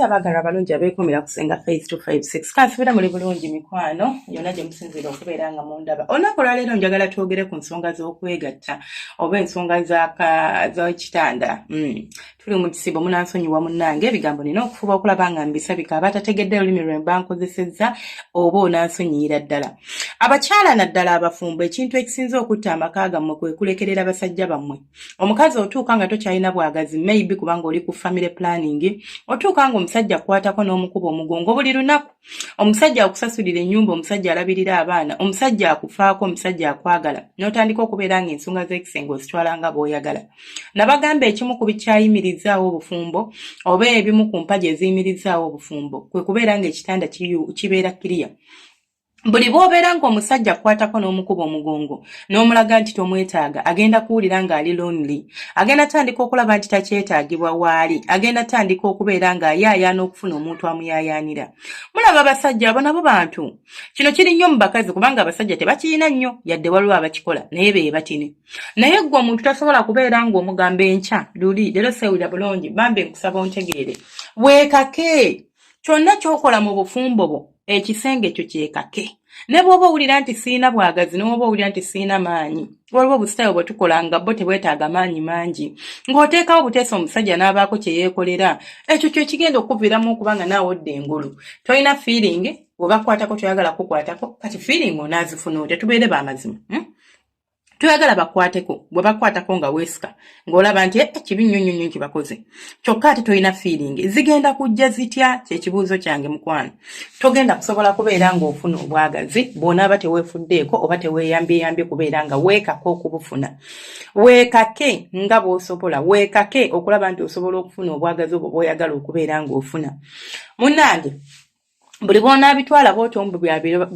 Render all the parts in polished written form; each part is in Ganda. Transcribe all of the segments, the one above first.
abagala abalungi abeekumira kusenga face to 56 kansubira muli bulungi mikwano yonna gye musinzira okubeera nga mundaba olunaku olwaleero njagala twogere ku nsonga z'okwegatta oba ensonga z'ekitanda tuli mu kisibo munansonyiwa munnange ebigambo nina okufuba okulaba nga mbisabika abatategedde olulimi lwe mba nkozesezza oba onansonyiira ddala abakyala naddala abafumbo ekintu ekisinza okutta amaka gammwe kwe kulekerera basajja bammwe omukazi otuuka nga tokyalina bwagazi maybe kubanga oli ku family planning otuuka nga omusajja akwatako n'omukuba omugongo buli lunaku omusajja akusasulira ennyumba omusajja alabirira abaana omusajja akufaako omusajja akwagala n'otandika okubeera nga ensonga z'ekisenge ozitwala nga bw'oyagala nabagamba ekimu ku bikyayimirizaawo obufumbo oba ebimu ku mpagi eziyimirizaawo obufumbo kwe kubeera nga ekitanda kibeera kiriya buli bw'obeera ng'omusajja akwatako n'omukuba omugongo n'omulaga nti tomwetaaga agenda kuwulira ng'ali lonely agenda tandika okulaba nti takyetaagibwa waali agenda tandika okubeera ng'ayaayaana okufuna omuntu amuyaayaanira mulaba abasajja abo nabo bantu kino kiri nnyo mu bakazi kubanga abasajja tebakirina nnyo yadde waliwo abakikola naye be batini naye ggwe omuntu tasobola kubeera ng'omugamba enkya luli leero seewulira bulungi bambe nkusaba ontegeere weekake kyonna ky'okola mu bufumbo bwo ekisenge ekyo kyekake ne bw'oba owulira nti siina bwagazi n'oba owulira nti siina maanyi waliwo obusitayo bwe tukola nga bo tebwetaaga maanyi mangi ng'oteekawo buteesa omusajja n'abaako kye yeekolera ekyo kye kigenda okuviiramu okuba nga naawe odda engulu tolina feeling bw'obakwatako toyagala kukwatako kati feeling onaazifuna otya tubeere b'amazima tuyagala bakwateko bwe bakwatako nga weesika ng'olaba nti kibi nnyo nnyo nnyo kibakoze kyokka ate tolina feeling zigenda kujja zitya kyekibuuzo kyange mukwano togenda kusobola kubeera ng'ofuna obwagazi bw'onaaba teweefuddeeko oba teweeyambyeyambye kubeera nga weekake okubufuna weekake nga bw'osobola weekake okulaba nti osobola okufuna obwagazi obwo bw'oyagala okubeera ng'ofuna munnange buli bw'onaabitwala bw'otyo mbu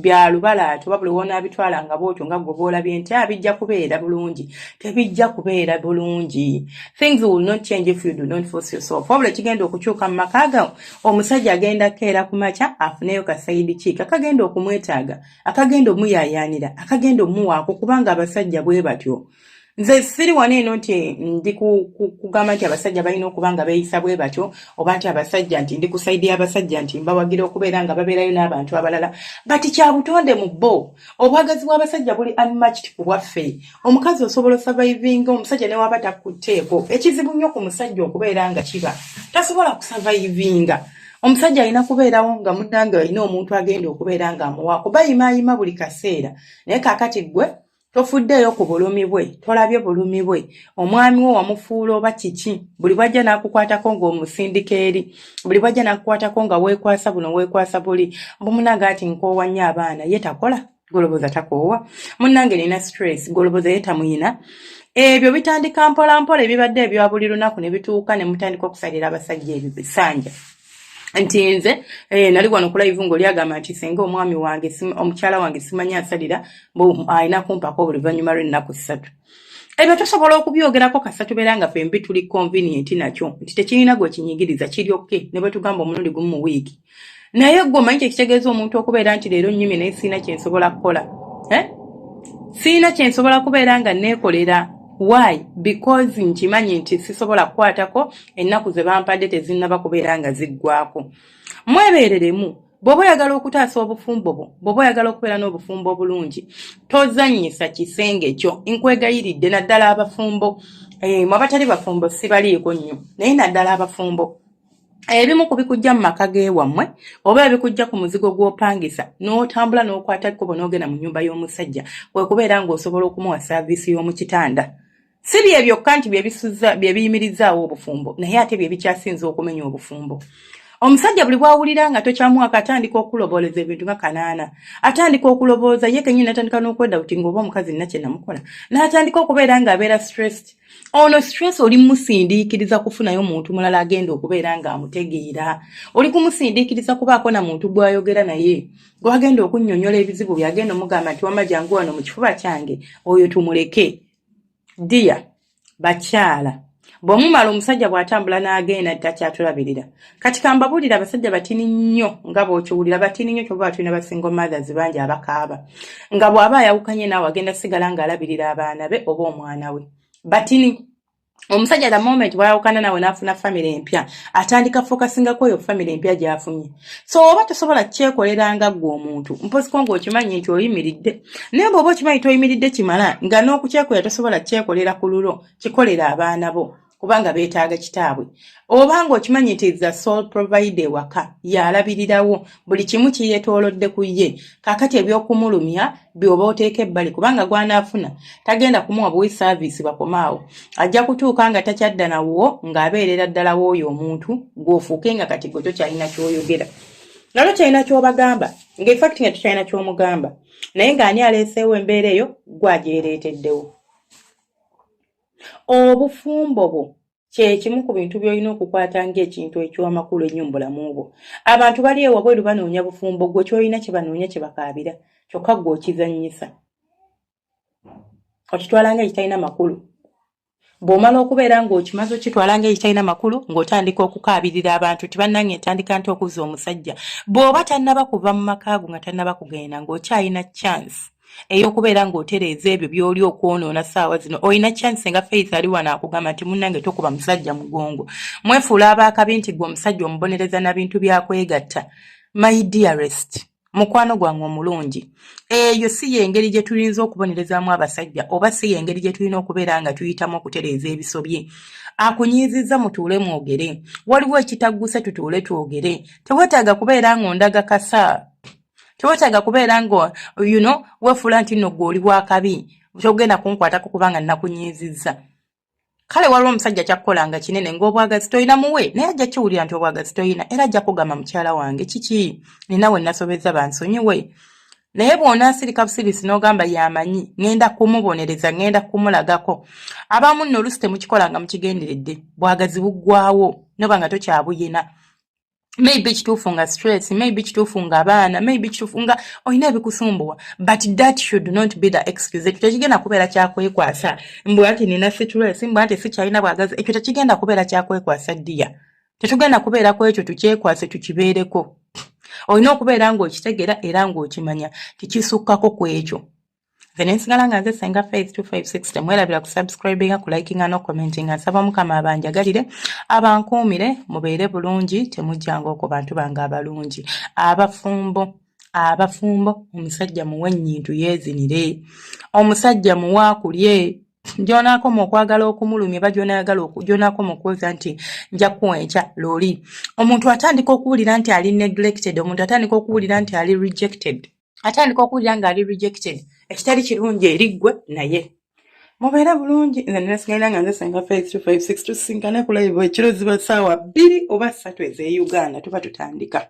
bya lubalaato oba buli bw'onaabitwala nga bw'otyo nga gwe bw'olabye nti bijja kubeera bulungi tebijja kubeera bulungi things will not change if you do not force yourself wabula kigenda okukyuka mu maka gawo omusajja agenda keera ku makya afuneyo kasayidi kiika akagenda okumwetaaga akagenda omuyaayaanira akagenda omuwaako kubanga abasajja bwe batyo nze siri wano eno nti ndi kugamba nti abasajja balina okuba nga beeyisa bwe batyo oba nti abasajja nti ndi ku sayidi y'abasajja nti mbawagira okubeera nga babeerayo n'abantu abalala bati kya butonde mu bo obwagazi bw'abasajja buli unmatched ku bwaffe omukazi osobola osurvivinga omusajja ne waba takutteeko ekizibu nnyo ku musajja okubeera nga kiba tasobola kusurvivinga omusajja alina kubeerawo nga munnange alina omuntu agenda okubeera nga amuwaako bayimaayima buli kaseera naye kaakati ggwe tofuddeeyo ku bulumi bwe tolabye bulumi bwe omwami wo wamufuula oba kiki buli bwajja n'akukwatako ng'omusindika eri buli bwajja n'akukwatako nga weekwasa buno weekwasa buli mbumunaga ati nkoowa nnyo abaana ye takola goloboza takoowa munnange nina stress goloboza ye tamuyina ebyo bitandika mpola mpola ebibadde ebya buli lunaku ne bituuka ne mutandika okusalira abasajja ebyo bisanja nti nze nali wano ku live ng'oli agamba nti senga omwami wange omukyala wange simanyi asalira alina kumpako oluvannyuma lw'ennaku 3 ebyo tosobola okubyogerako kasatu beera nga fembi tuli convenient nakyo nti tekirina gwe kinyigiriza kiryokke ne bwe tugamba omulundi gumu mu wiiki naye gwe omanyi kyekitegeeza omuntu okubeera nti leero nnyimi naye siina kye nsobola kukola siina kye nsobola kubeera nga neekolera why because nkimanyi nti sisobola kukwatako ennaku ze bampadde tezinnaba kubeera nga ziggwako mwebeereremu bw'oba oyagala okutaasa obufumbo bwo bw'oba oyagala okubeera n'obufumbo obulungi tozannyisa kisenge kyo nkwegayiridde naddala abafumbo abatali bafumbo sibaliiko nnyo naye naddala abafumbo ebimu ku bikujja mu maka g'ewammwe oba ebikujja ku muzigo gw'opangisa n'otambula n'okwata kkubo n'ogenda mu nnyumba y'omusajja kwe kubeera ng'osobola okumuwa saaviisi y'omu kitanda si bye byokka nti bye biyimirizaawo obufumbo naye ate bye bikyasinza okumenya obufumbo omusajja buli bw'awulira nga tokyamuwaka atandika okulobooleza ebintu nga kanaana atandika okulobooza ye kennyini atandika n'okwedda buti ng'oba omukazi nina kye namukola n'atandika okubeera ng'abeera stressed ono stress oli musindiikiriza kufunayo omuntu mulala agenda okubeera ng'amutegeera oli kumusindiikiriza kubaako na muntu gw'ayogera naye gw'agenda okunnyonnyola ebizibu byagenda omugamba nti wama jangu wano mu kifuba kyange oyo tumuleke dia bakyala bw'omumala omusajja bw'atambula n'agenda takyatulabirira kati kambabuulira abasajja batini nnyo nga bw'okiwulira batini nnyo kyoba tulina basingle mothers bangi abakaaba nga bw'aba ayawukanye naawe agenda sigala ng'alabirira abaana be oba omwana we batini Omusajja the moment bwayawukana nawe n'afuna family empya atandika focusingako eyo family empya gy'afunye. So oba tosobola kyekoleranga ggwe omuntu mpoziko ng'okimanyi nti oyimiridde naye bw'oba okimanyi toyimiridde kimala nga n'okukyekolera tosobola kyekolera ku lulo kikolera abaana bo kubanga beetaaga kitaabwe oba ng'okimanyi nti the sole provider waka yalabirirawo buli kimu kiyeetoolodde ku ye kaakati ebyokumulumya byoba oteeka ebbali kubanga gwanaafuna tagenda kumuwa buwi service bakomaawo ajja kutuuka nga takyadda nawo ng'abeerera ddala w'oyo omuntu gw'ofuuke nga kati gwe tokyalina ky'oyogera nga tokyalina ky'obagamba ng'effakti nga tokyalina ky'omugamba naye ng'ani aleeseewo embeera eyo gwagyereeteddewo obufumbo bwo kyekimu ku bintu by'olina okukwata ng'ekintu eky'amakulu ennyo mu bulamu bwo abantu bali ewabweru banoonya bufumbo gwe ky'olina kye banoonya kye bakaabira kyokka gwe okizannyisa okitwala ng'ekitalina makulu bw'omala okubeera ng'okimaze okitwala ng'ekitalina makulu ng'otandika okukaabirira abantu tibannange ntandika nti okuzza omusajja bw'oba tannaba kuva mu makaago nga tannaba kugenda ng'okyalina chance ey'okubeera ng'otereeza ebyo by'oli okwonoona ssaawa zino olina chance nga Faith ali wano akugamba nti munnange tokuba musajja mugongo mwefuula abaakabi nti gwe omusajja omubonereza na bintu byakwegatta my dearest mukwano gwange omulungi eyo si y'engeri gye tuyinza okubonerezaamu abasajja oba si y'engeri gye tulina okubeera nga tuyitamu okutereeza ebisobye akunyiizizza mutuule mwogere waliwo ekitagguse tutuule twogere teweetaaga kubeera ng'ondaga kasa teweetaaga kubeera ngo weefuula nti nno gw'oli bwakabi kyogenda kunkwatako kubanga nnakunyiizizza kale waliwo omusajja kyakkolanga kinene ng'obwagazi toyina muwe naye ajja kiwulira nti obwagazi toyina era ajja kugamba mukyala wange kiki ninawe nasobeza bansonyiwe naye bw'onaasirika busirisi n'ogamba yamanyi ngenda kumubonereza ngenda kumulagako abamu nno oluusi temukikolanga mukigenderedde bwagazi buggwawo noba nga tokyabuyina maybe kituufu nga stress maybe kituufu nga abaana maybe kituufu nga olina ebikusumbuwa but that should not be the excuse ekyo tekigenda kubeera kyakwekwasa mbwe ati nina stress mbwe ati sikyalina bwagazi ekyo tekigenda kubeera kyakwekwasa ddiya tetugenda kubeera ku ekyo tukyekwase tukibeereko olina okubeera ng'okitegera era ng'okimanya tikisukkako ku ekyo Venesigala nga nze Senga Faith 256 temwerabira ku subscribinga ku likinga no commentinga nsaba mukama abanjagalire abankuumire mubeere bulungi temujjanga ku bantu bange abalungi abafumbo omusajja muwe nnyintu yeezinire omusajja muwaakulye gyonaakoma okwagala okumulumya ba gyonaakoma okwoza nti nja kuwenkya looli omuntu atandika okuwulira nti ali neglected omuntu atandika okuwulira nti ali rejected atandika okuwulira nga ali rejected ekitali kirungi eriggwe naye mubeera bulungi nze nesigaira nga nze Senga Faith 256 tusinkane ku live ekiro ziba ssaawa 2 oba 3 ez'Uganda tuba tutandika